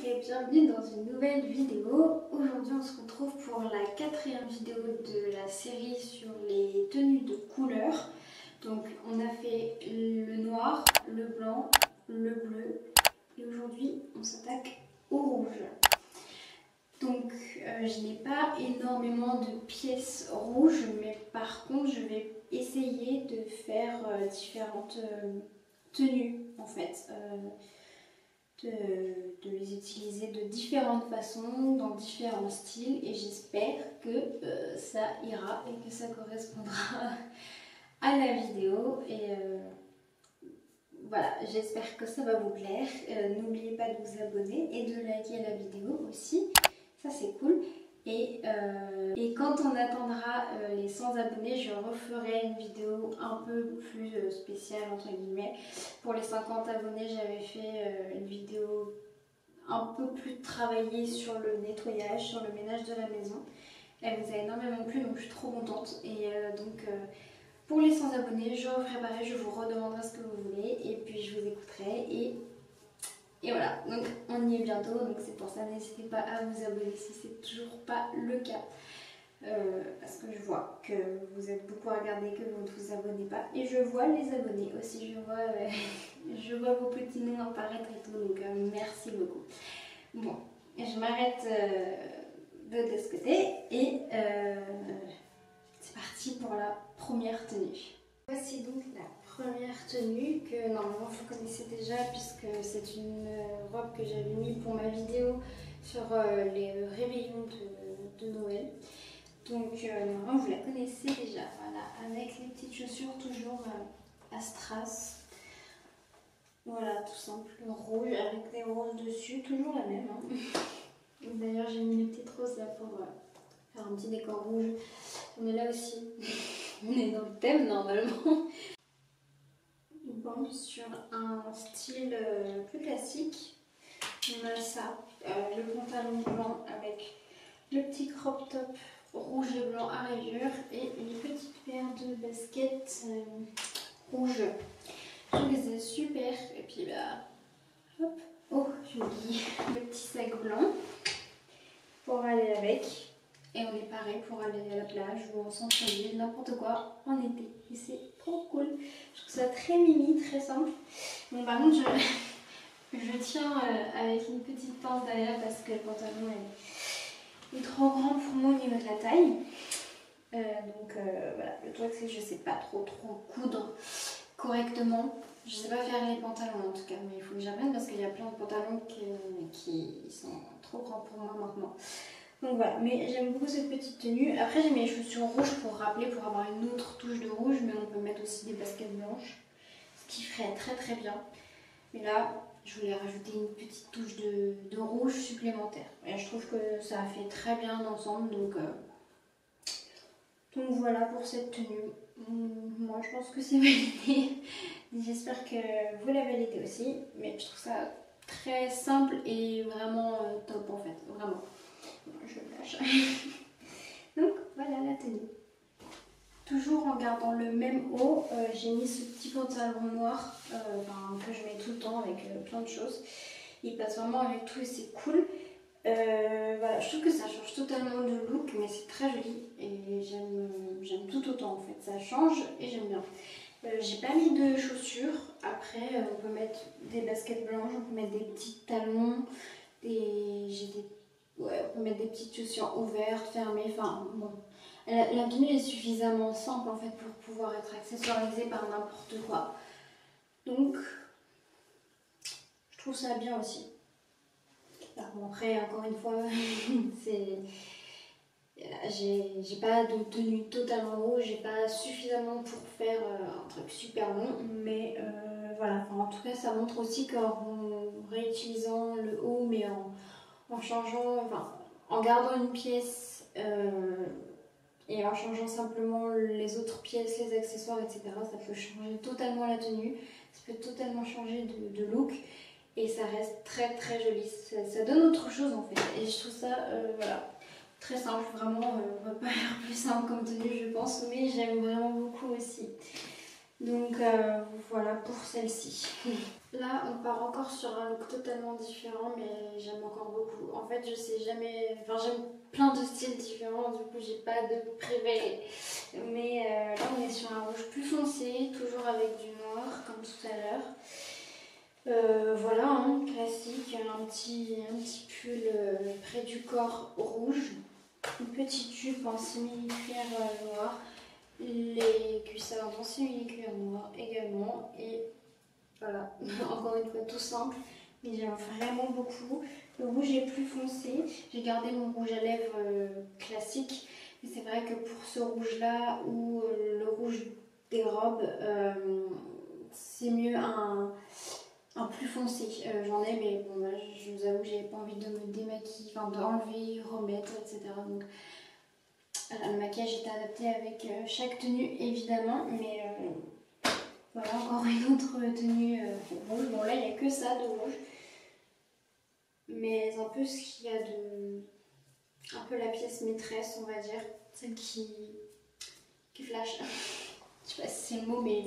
et bienvenue dans une nouvelle vidéo. Aujourd'hui on se retrouve pour la 4e vidéo de la série sur les tenues de couleur. Donc on a fait le noir, le blanc, le bleu et aujourd'hui on s'attaque au rouge. Donc je n'ai pas énormément de pièces rouges, mais par contre je vais essayer de faire différentes tenues en fait. De les utiliser de différentes façons, dans différents styles, et j'espère que ça ira et que ça correspondra à la vidéo. Et voilà, j'espère que ça va vous plaire. N'oubliez pas de vous abonner et de liker la vidéo aussi, ça c'est cool. Et quand on atteindra les 100 abonnés, je referai une vidéo un peu plus spéciale entre guillemets. Pour les 50 abonnés, j'avais fait une vidéo un peu plus travaillée sur le nettoyage, sur le ménage de la maison. Elle vous a énormément plu, donc je suis trop contente. Et pour les 100 abonnés, je referai pareil, je vous redemanderai ce que vous voulez et puis je vous écouterai. Et voilà, donc on y est bientôt, donc c'est pour ça, n'hésitez pas à vous abonner si c'est toujours pas le cas. Parce que je vois que vous êtes beaucoup à regarder, que vous ne vous abonnez pas. Et je vois les abonnés aussi, je vois vos petits noms apparaître et tout, donc merci beaucoup. Bon, je m'arrête de ce côté et c'est parti pour la première tenue. Voici donc la première tenue que normalement vous connaissez déjà puisque c'est une robe que j'avais mis pour ma vidéo sur les réveillons de Noël. Donc normalement vous la connaissez déjà, voilà, avec les petites chaussures toujours à strass. Voilà, tout simple, rouge avec des roses dessus, toujours la même. Hein. D'ailleurs j'ai mis mes petites roses là pour faire un petit décor rouge. On est là aussi, on est dans le thème normalement. Bon, sur un style plus classique, on a ça, le pantalon blanc avec le petit crop top rouge et blanc à rayures et une petite paire de baskets rouges. Je les ai super et puis bah hop, oh j'ai oublié le petit sac blanc pour aller avec. Et on est pareil pour aller à la plage ou en centre-ville, n'importe quoi, en été. Et c'est trop cool. Je trouve ça très mimi, très simple. Bon, par contre, je tiens avec une petite pince derrière parce que le pantalon est trop grand pour moi au niveau de la taille. Voilà, le truc c'est que je sais pas trop coudre correctement. Je sais pas faire les pantalons en tout cas, mais il faut que j'apprenne parce qu'il y a plein de pantalons qui sont trop grands pour moi maintenant. Donc voilà, mais j'aime beaucoup cette petite tenue. Après j'ai mes chaussures rouges pour rappeler, pour avoir une autre touche de rouge, mais on peut mettre aussi des baskets blanches, ce qui ferait très bien. Mais là, je voulais rajouter une petite touche de rouge supplémentaire. Et je trouve que ça fait très bien ensemble, donc voilà pour cette tenue. Moi je pense que c'est validé. J'espère que vous la validez aussi, mais je trouve ça très simple et vraiment top en fait, vraiment. Je le lâche. Donc voilà la tenue. Toujours en gardant le même haut, j'ai mis ce petit pantalon noir que je mets tout le temps avec plein de choses. Il passe vraiment avec tout et c'est cool. Voilà, je trouve que ça change totalement de look, mais c'est très joli et j'aime tout autant en fait. Ça change et j'aime bien. J'ai pas mis de chaussures. Après, on peut mettre des baskets blanches, on peut mettre des petits talons, ouais, on peut mettre des petites chaussures ouvertes, fermées, enfin bon. La tenue est suffisamment simple en fait pour pouvoir être accessoirisée par n'importe quoi. Donc, je trouve ça bien aussi. Alors, bon, après, encore une fois, j'ai pas de tenue totalement rouge, j'ai pas suffisamment pour faire un truc super long, mais voilà, enfin, en tout cas ça montre aussi qu'en réutilisant le haut, mais en changeant, enfin, en gardant une pièce et en changeant simplement les autres pièces, les accessoires, etc., ça peut changer totalement la tenue, ça peut totalement changer de look. Et ça reste très joli, ça donne autre chose en fait. Et je trouve ça, voilà, très simple, vraiment, on va pas faire plus simple comme tenue je pense, mais j'aime vraiment beaucoup aussi. Donc voilà pour celle-ci. Là, on part encore sur un look totalement différent, mais j'aime encore beaucoup. En fait, je sais jamais. Enfin, j'aime plein de styles différents, du coup, j'ai pas de préféré. Mais là, on est sur un rouge plus foncé, toujours avec du noir, comme tout à l'heure. Voilà, hein, classique, un petit pull près du corps rouge, une petite jupe en simili-cuir noir, les cuissards en simili-cuir noir également, et voilà, encore une fois tout simple, mais j'aime vraiment beaucoup. Le rouge est plus foncé, j'ai gardé mon rouge à lèvres classique, mais c'est vrai que pour ce rouge là ou le rouge des robes, c'est mieux un plus foncé. J'en ai, mais bon, là, je vous avoue, j'avais pas envie de me démaquiller, enfin d'enlever, remettre, etc. Donc voilà, le maquillage est adapté avec chaque tenue évidemment, mais voilà, encore une autre tenue rouge. Bon, là, il n'y a que ça de rouge. Mais un peu ce qu'il y a de. Un peu la pièce maîtresse, on va dire. Celle qui flash. Je sais pas si c'est le mot, mais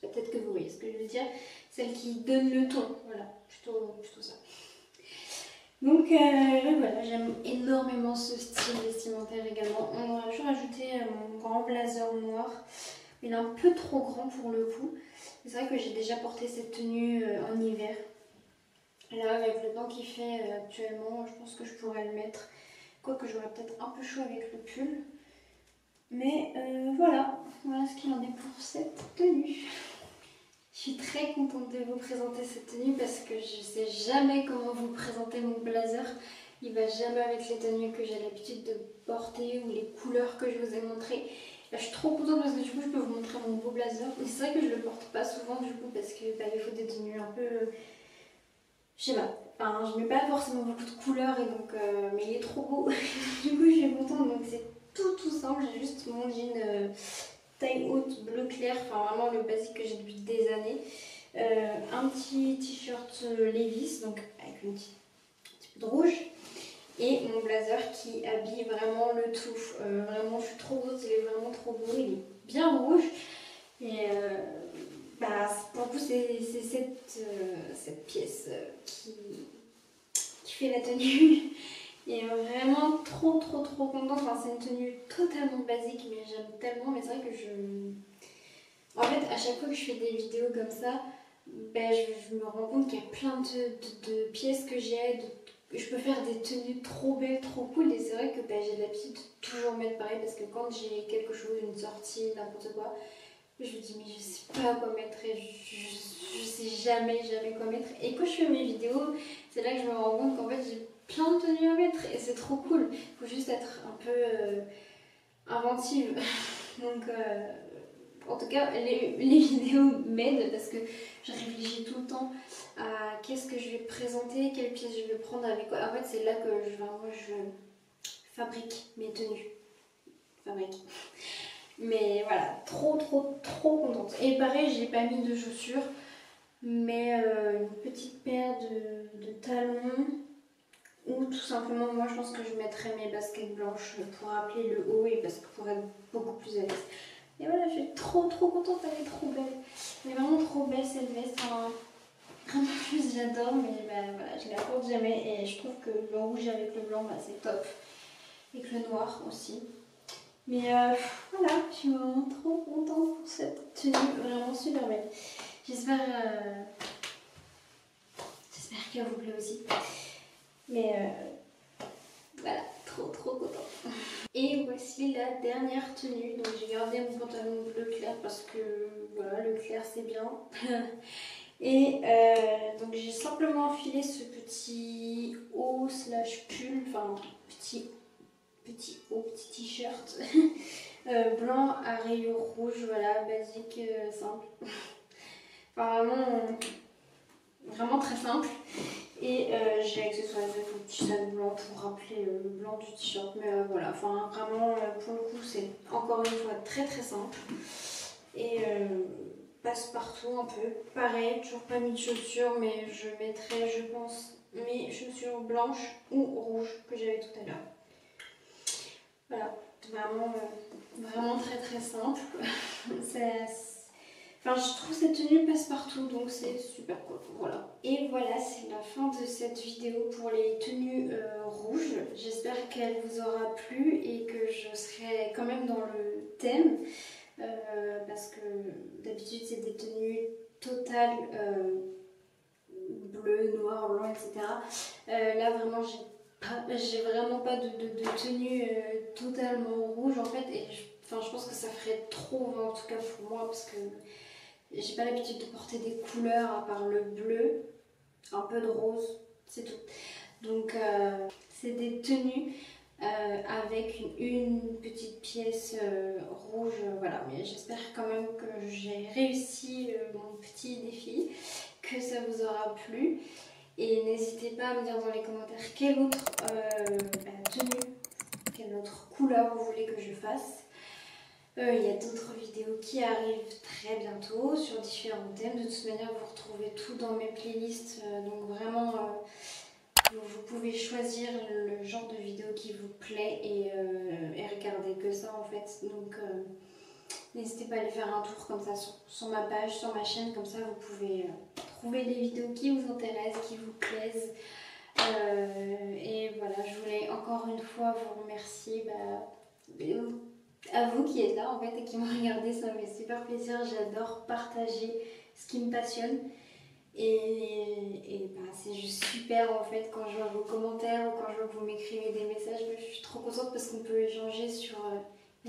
peut-être que vous voyez ce que je veux dire. Celle qui donne le ton. Voilà, plutôt ça. Donc voilà, j'aime énormément ce style vestimentaire également. On aurait pu rajouter mon grand blazer noir. Il est un peu trop grand pour le coup. C'est vrai que j'ai déjà porté cette tenue en hiver. Là, avec le temps qu'il fait actuellement, je pense que je pourrais le mettre. Quoique j'aurais peut-être un peu chaud avec le pull. Mais voilà ce qu'il en est pour cette tenue. Je suis très contente de vous présenter cette tenue parce que je sais jamais comment vous présenter mon blazer. Il va jamais avec les tenues que j'ai l'habitude de porter ou les couleurs que je vous ai montrées. Là, je suis trop contente parce que du coup je peux vous montrer mon beau blazer. Mais c'est vrai que je le porte pas souvent du coup parce que il faut des tenues un peu... je sais pas, enfin, je mets pas forcément beaucoup de couleurs et donc, mais il est trop beau. Du coup je suis contente, donc c'est tout simple. J'ai juste mon jean taille haute bleu clair, enfin vraiment le basique que j'ai depuis des années. Un petit t-shirt Levi's, donc avec une petite peu de rouge. Et mon blazer qui habille vraiment le tout. Vraiment, je suis trop contente, il est vraiment trop beau, il est bien rouge. Et bah, pour le coup, c'est cette pièce qui fait la tenue. Et vraiment trop contente. Enfin, c'est une tenue totalement basique, mais j'aime tellement. Mais c'est vrai que en fait, à chaque fois que je fais des vidéos comme ça, ben, je me rends compte qu'il y a plein de pièces que j'ai, je peux faire des tenues trop belles, trop cool. Et c'est vrai que ben, j'ai l'habitude de toujours mettre pareil parce que quand j'ai quelque chose, une sortie, n'importe quoi, je me dis mais je sais pas quoi mettre et je sais jamais quoi mettre. Et quand je fais mes vidéos, c'est là que je me rends compte qu'en fait j'ai plein de tenues à mettre et c'est trop cool. Il faut juste être un peu inventive. Donc en tout cas les vidéos m'aident parce que je réfléchis tout le temps à qu'est-ce que je vais présenter, quelle pièce je vais prendre avec quoi. En fait c'est là que je fabrique mes tenues. Mais voilà, trop contente. Et pareil, j'ai pas mis de chaussures, mais une petite paire de talons. Ou tout simplement, moi je pense que je mettrais mes baskets blanches pour rappeler le haut et parce que pour être beaucoup plus à l'aise. Et voilà, je suis trop contente, elle est trop belle. Elle est vraiment trop belle cette veste. Enfin, vraiment plus j'adore, mais bah, voilà, je la porte jamais et je trouve que le rouge avec le blanc, bah, c'est top. Et que le noir aussi. Mais voilà, je suis vraiment trop contente pour cette tenue, vraiment super belle. J'espère qu'elle vous plaît aussi. Mais voilà, trop contente. Et voici la dernière tenue. Donc j'ai gardé mon pantalon bleu clair parce que voilà, le clair c'est bien. Et donc j'ai simplement enfilé ce petit haut slash pull, enfin petit haut, petit t-shirt. Blanc à rayures rouges, voilà, basique, simple. Enfin, vraiment très simple. Et j'ai accessoirisé avec un petit sac blanc pour rappeler le blanc du t-shirt. Mais voilà, enfin vraiment, pour le coup, c'est encore une fois très simple. Et passe partout un peu. Pareil, toujours pas mis de chaussures, mais je mettrai, je pense, mes chaussures blanches ou rouges que j'avais tout à l'heure. Voilà, vraiment très simple. Enfin, je trouve cette tenue passe-partout, donc c'est super cool. Voilà. Et voilà, c'est la fin de cette vidéo pour les tenues rouges. J'espère qu'elle vous aura plu et que je serai quand même dans le thème. Parce que d'habitude, c'est des tenues totales bleu, noir, blanc, etc. Là, vraiment, j'ai vraiment pas de tenue totalement rouge en fait. Et enfin, je pense que ça ferait trop, en tout cas pour moi, parce que j'ai pas l'habitude de porter des couleurs à part le bleu, un peu de rose, c'est tout. Donc c'est des tenues avec une petite pièce rouge, voilà. Mais j'espère quand même que j'ai réussi mon petit défi, que ça vous aura plu. Et n'hésitez pas à me dire dans les commentaires quelle autre tenue, quelle autre couleur vous voulez que je fasse. Il y a d'autres vidéos qui arrivent très bientôt sur différents thèmes. De toute manière, vous retrouvez tout dans mes playlists. Donc vraiment, vous pouvez choisir le genre de vidéo qui vous plaît et regarder que ça en fait. Donc n'hésitez pas à aller faire un tour comme ça sur ma page, sur ma chaîne. Comme ça, vous pouvez trouver les vidéos qui vous intéressent, qui vous plaisent. Et voilà, je voulais encore une fois vous remercier. À vous qui êtes là en fait et qui me regardez, ça me fait super plaisir. J'adore partager ce qui me passionne et c'est juste super en fait quand je vois vos commentaires ou quand je vois que vous m'écrivez des messages. Je suis trop contente parce qu'on peut échanger sur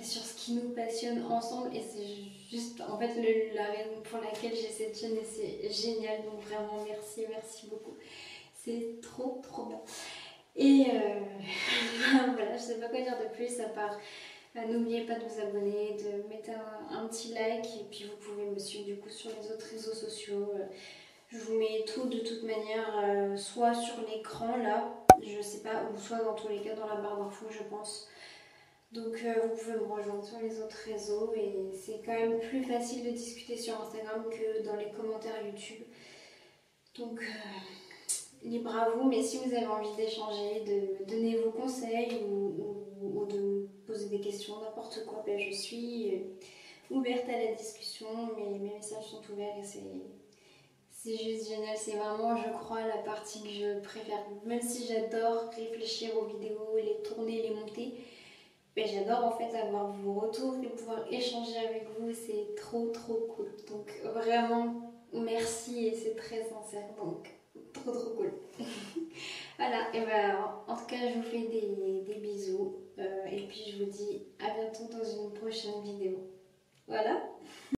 ce qui nous passionne ensemble et c'est juste en fait la raison pour laquelle j'ai cette chaîne et c'est génial. Donc vraiment merci beaucoup, c'est trop bien. Et voilà, je sais pas quoi dire de plus à part n'oubliez pas de vous abonner, de mettre un petit like et puis vous pouvez me suivre du coup sur les autres réseaux sociaux. Je vous mets tout de toute manière, soit sur l'écran là, je sais pas, ou soit dans tous les cas dans la barre d'infos je pense. Donc vous pouvez me rejoindre sur les autres réseaux et c'est quand même plus facile de discuter sur Instagram que dans les commentaires YouTube. Donc libre à vous, mais si vous avez envie d'échanger, de donner vos conseils ou de me poser des questions, n'importe quoi, ben je suis ouverte à la discussion, mes messages sont ouverts et c'est juste génial, c'est vraiment je crois la partie que je préfère. Même si j'adore réfléchir aux vidéos, les tourner, les monter, ben j'adore en fait avoir vos retours et pouvoir échanger avec vous, c'est trop cool. Donc vraiment merci et c'est très sincère, donc trop cool. Voilà, et ben en tout cas je vous fais des bisous et puis je vous dis à bientôt dans une prochaine vidéo. Voilà.